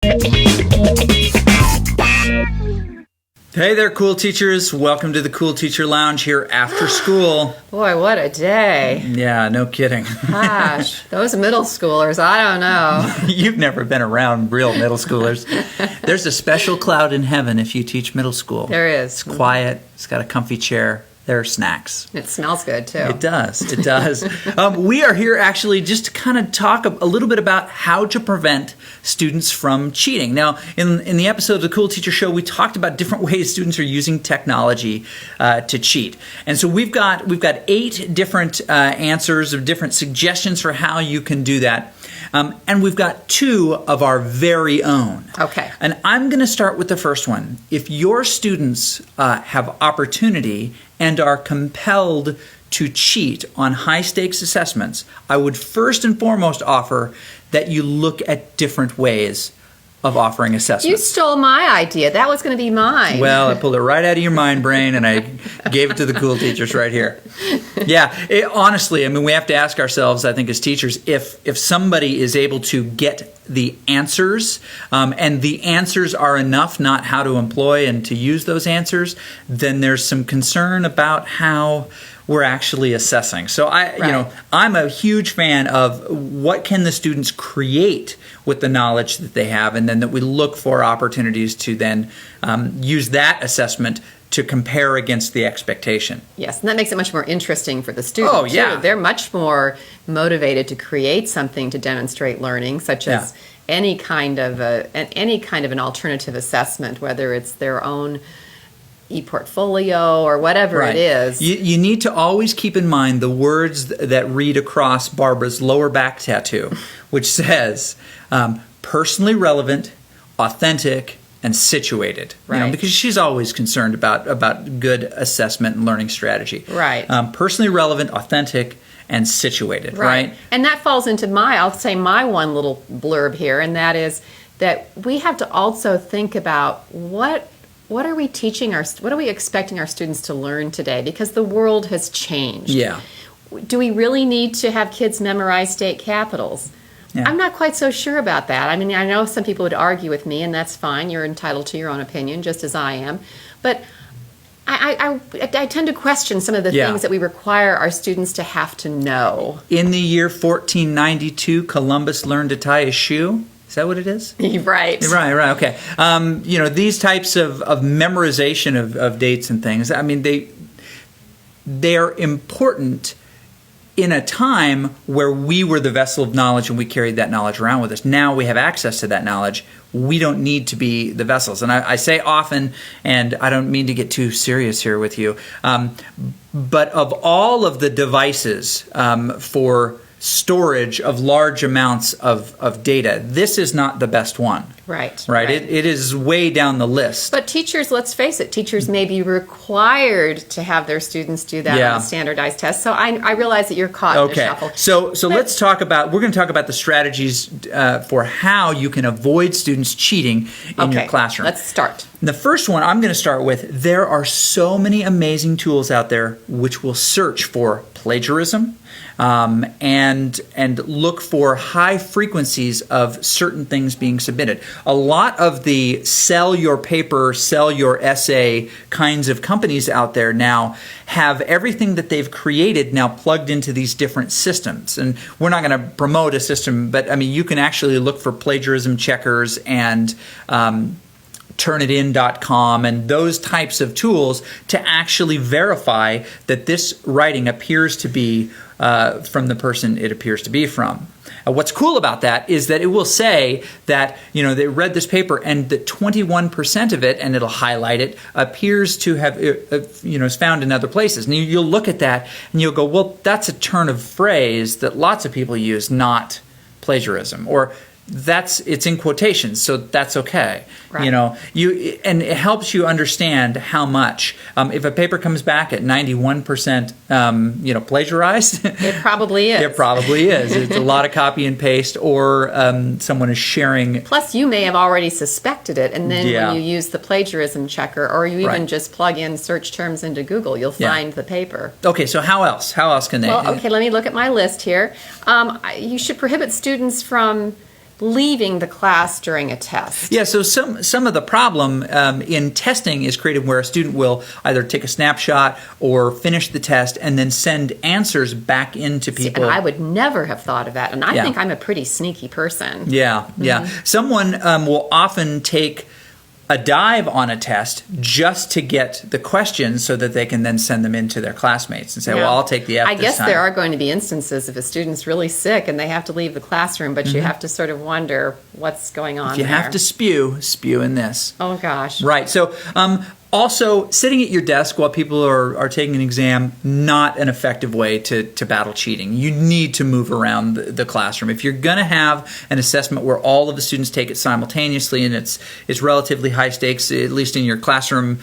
Hey there, cool teachers. Welcome to the Cool Teacher Lounge here after school. Boy, what a day. Yeah, no kidding. Gosh, those middle schoolers, I don't know. You've never been around real middle schoolers. There's a special cloud in heaven if you teach middle school. There is. It's quiet. It's got a comfy chair. There are snacks. It smells good, too. It does. It does. We are here actually just to kind of talk a little bit about how to prevent students from cheating. Now, in the episode of the Cool Teacher Show, we talked about different ways students are using technology to cheat. And so we've got 8 different answers of different suggestions for how you can do that. And we've got 2 of our very own. Okay. And I'm going to start with the first one. If your students have opportunity and are compelled to cheat on high-stakes assessments, I would first and foremost offer that you look at different ways of offering assessments. You stole my idea. That was going to be mine. Well, I pulled it right out of your mind brain, and I gave it to the cool teachers right here. Yeah, honestly, I mean, we have to ask ourselves, I think, as teachers, if somebody is able to get the answers, and the answers are enough, not how to employ and to use those answers, then there's some concern about how we're actually assessing. So I'm a huge fan of what can the students create with the knowledge that they have, and then that we look for opportunities to then use that assessment to compare against the expectation. Yes, and that makes it much more interesting for the student. Oh, yeah. Too. They're much more motivated to create something to demonstrate learning, such as any kind of an alternative assessment, whether it's their own e-portfolio or whatever it is. You need to always keep in mind the words that read across Barbara's lower back tattoo, which says personally relevant, authentic, and situated. Right. Because she's always concerned about good assessment and learning strategy. Right. Personally relevant, authentic, and situated. Right. And that falls into I'll say my one little blurb here, and that is that we have to also think about what are we teaching what are we expecting our students to learn today? Because the world has changed. Yeah. Do we really need to have kids memorize state capitals? Yeah. I'm not quite so sure about that. I mean, I know some people would argue with me, and that's fine. You're entitled to your own opinion, just as I am. But I tend to question some of the things that we require our students to have to know. In the year 1492, Columbus learned to tie his shoe. Is that what it is? Right. Right, okay. These types of memorization of dates and things, I mean, they're important in a time where we were the vessel of knowledge and we carried that knowledge around with us. Now we have access to that knowledge. We don't need to be the vessels. And I say often, and I don't mean to get too serious here with you, but of all of the devices for storage of large amounts of data, this is not the best one. Right. It is way down the list. But teachers, let's face it, teachers may be required to have their students do that on a standardized test. So I realize that you're caught in a shuffle. So let's talk about, we're going to talk about the strategies for how you can avoid students cheating in your classroom. Let's start. The first one I'm going to start with, there are so many amazing tools out there which will search for plagiarism, and look for high frequencies of certain things being submitted. A lot of the sell your paper, sell your essay kinds of companies out there now have everything that they've created now plugged into these different systems. And we're not going to promote a system, but I mean, you can actually look for plagiarism checkers and Turnitin.com and those types of tools to actually verify that this writing appears to be from the person it appears to be from. What's cool about that is that it will say that, they read this paper and that 21% of it, and it'll highlight it, appears to have, is found in other places. And you'll look at that and you'll go, well, that's a turn of phrase that lots of people use, not plagiarism. Or it's in quotations, so that's okay. Right. And it helps you understand how much. If a paper comes back at 91%, plagiarized, it probably is. It probably is. It's a lot of copy and paste, or someone is sharing. Plus, you may have already suspected it, and then when you use the plagiarism checker, or you even just plug in search terms into Google, you'll find the paper. Okay, so how else? How else can they? Well, okay, let me look at my list here. You should prohibit students from leaving the class during a test. Yeah, so some of the problem in testing is created where a student will either take a snapshot or finish the test and then send answers back into people. And I would never have thought of that. And I Yeah. think I'm a pretty sneaky person. Yeah, yeah. Someone will often take a dive on a test just to get the questions so that they can then send them in to their classmates and say, Yeah. well, I'll take the F I this guess time. there are going to be instances if a student's really sick and they have to leave the classroom, but you have to sort of wonder what's going on If you there. have to spew in this. Oh, gosh. Right. So also, sitting at your desk while people are taking an exam, not an effective way to battle cheating. You need to move around the classroom. If you're going to have an assessment where all of the students take it simultaneously and it's relatively high stakes, at least in your classroom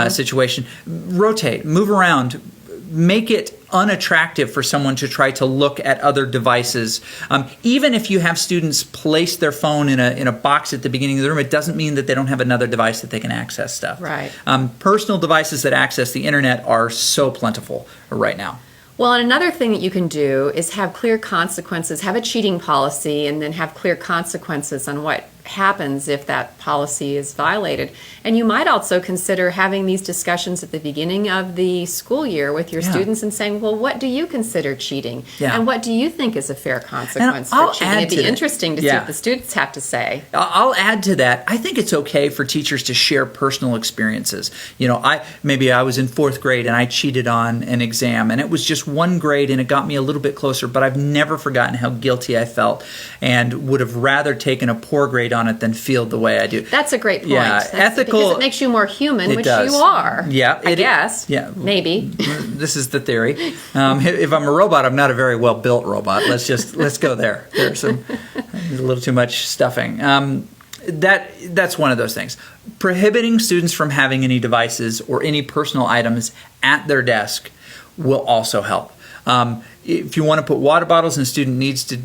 situation, rotate, move around. Make it unattractive for someone to try to look at other devices. Even if you have students place their phone in a box at the beginning of the room, it doesn't mean that they don't have another device that they can access stuff. Right. Personal devices that access the internet are so plentiful right now. Well, and another thing that you can do is have clear consequences, have a cheating policy, and then have clear consequences on what happens if that policy is violated. And you might also consider having these discussions at the beginning of the school year with your students and saying, well, what do you consider cheating? Yeah. And what do you think is a fair consequence I'll for cheating? add It'd to be that. interesting to see Yeah. what the students have to say. I'll add to that. I think it's okay for teachers to share personal experiences. You know, I was in 4th grade and I cheated on an exam, and it was just one grade and it got me a little bit closer, but I've never forgotten how guilty I felt and would have rather taken a poor grade on it than feel the way I do. That's a great point. Yeah, ethical. Because it makes you more human, It which does. you are. Yeah, I guess. Yeah, Maybe. This is the theory. If I'm a robot, I'm not a very well built robot. Let's go there. There's a little too much stuffing. That's one of those things. Prohibiting students from having any devices or any personal items at their desk will also help. If you want to put water bottles and a student needs to,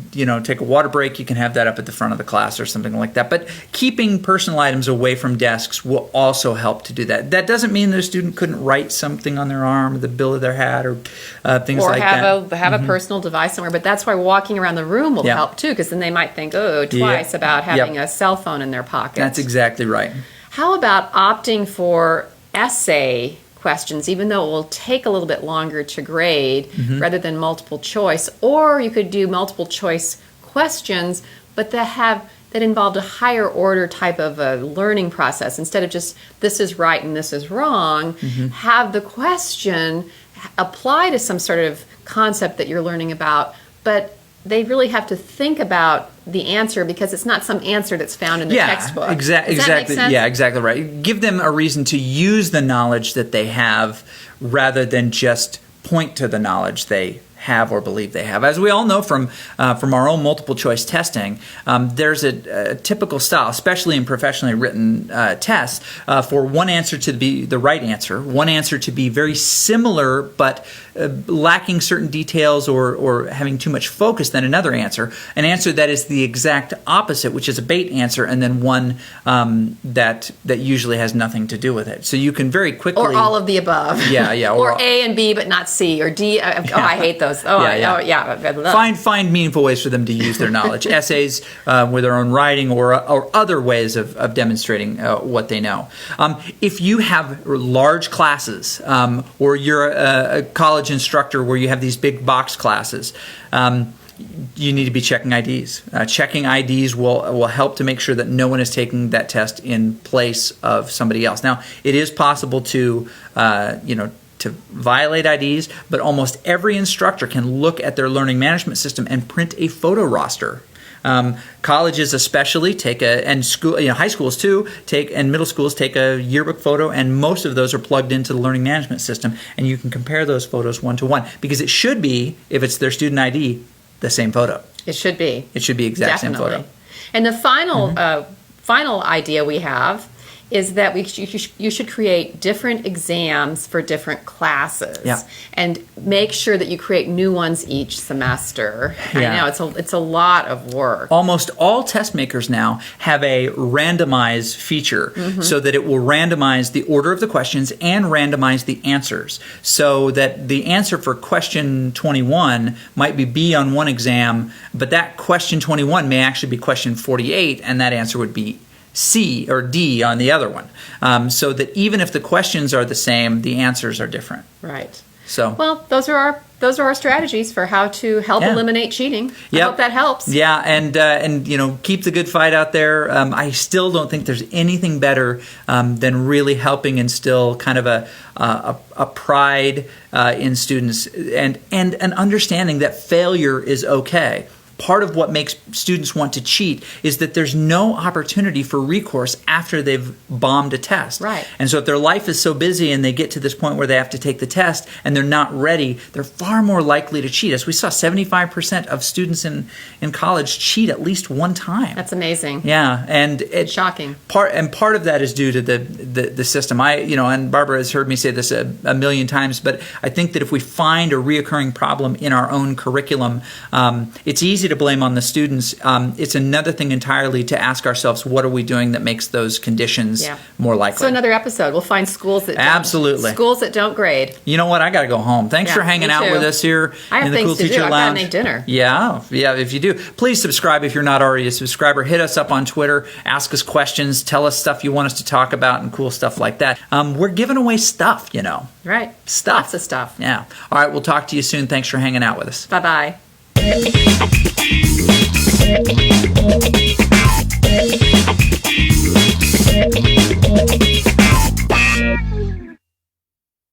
take a water break, you can have that up at the front of the class or something like that. But keeping personal items away from desks will also help to do that. That doesn't mean that a student couldn't write something on their arm, or the bill of their hat, or things like that. Or have a personal device somewhere. But that's why walking around the room will help too, because then they might think, twice about having a cell phone in their pocket. That's exactly right. How about opting for essay questions, even though it will take a little bit longer to grade rather than multiple choice? Or you could do multiple choice questions, but that involved a higher order type of a learning process. Instead of just this is right and this is wrong, have the question apply to some sort of concept that you're learning about, but they really have to think about the answer because it's not some answer that's found in the textbook. Does that make Exactly. sense? Yeah, exactly right. Give them a reason to use the knowledge that they have rather than just point to the knowledge they have or believe they have. As we all know from our own multiple choice testing, there's a typical style, especially in professionally written tests, for one answer to be the right answer, one answer to be very similar but lacking certain details or having too much focus than another answer, an answer that is the exact opposite, which is a bait answer, and then one that usually has nothing to do with it. So you can very quickly... Or all of the above. Yeah. Or A and B, but not C, or D. I hate those. Find meaningful ways for them to use their knowledge. Essays with their own writing or other ways of demonstrating what they know. If you have large classes or you're a college instructor where you have these big box classes, you need to be checking IDs. Checking IDs will help to make sure that no one is taking that test in place of somebody else. Now, it is possible to violate IDs, but almost every instructor can look at their learning management system and print a photo roster. Colleges especially and school, high schools too, and middle schools take a yearbook photo, and most of those are plugged into the learning management system, and you can compare those photos one to one because it should be, if it's their student ID, the same photo. It should be. It should be exact Definitely. same photo. And the final idea we have is that you should create different exams for different classes, Yeah. and make sure that you create new ones each semester. Yeah. I know it's a lot of work. Almost all test makers now have a randomize feature, so that it will randomize the order of the questions and randomize the answers, so that the answer for question 21 might be B on one exam, but that question 21 may actually be question 48, and that answer would be C or D on the other one, so that even if the questions are the same, the answers are different. Right. So, well, those are our strategies for how to help eliminate cheating. I hope that helps. Yeah, and keep the good fight out there. I still don't think there's anything better than really helping instill kind of a pride in students and an understanding that failure is okay. Part of what makes students want to cheat is that there's no opportunity for recourse after they've bombed a test. Right. And so if their life is so busy and they get to this point where they have to take the test and they're not ready, they're far more likely to cheat. As we saw, 75% of students in college cheat at least one time. That's amazing. Yeah, and it's shocking. Part of that is due to the system. And Barbara has heard me say this a million times, but I think that if we find a reoccurring problem in our own curriculum, it's easy to blame on the students. It's another thing entirely to ask ourselves, what are we doing that makes those conditions more likely? So another episode, we'll find schools that don't grade. You know what? I got to go home. Thanks for hanging out with us here in the Cool Teacher Lounge. I've got to make dinner. Yeah. If you do, please subscribe if you're not already a subscriber. Hit us up on Twitter. Ask us questions. Tell us stuff you want us to talk about and cool stuff like that. We're giving away stuff, Right. Stuff. Lots of stuff. Yeah. All right. We'll talk to you soon. Thanks for hanging out with us. Bye-bye.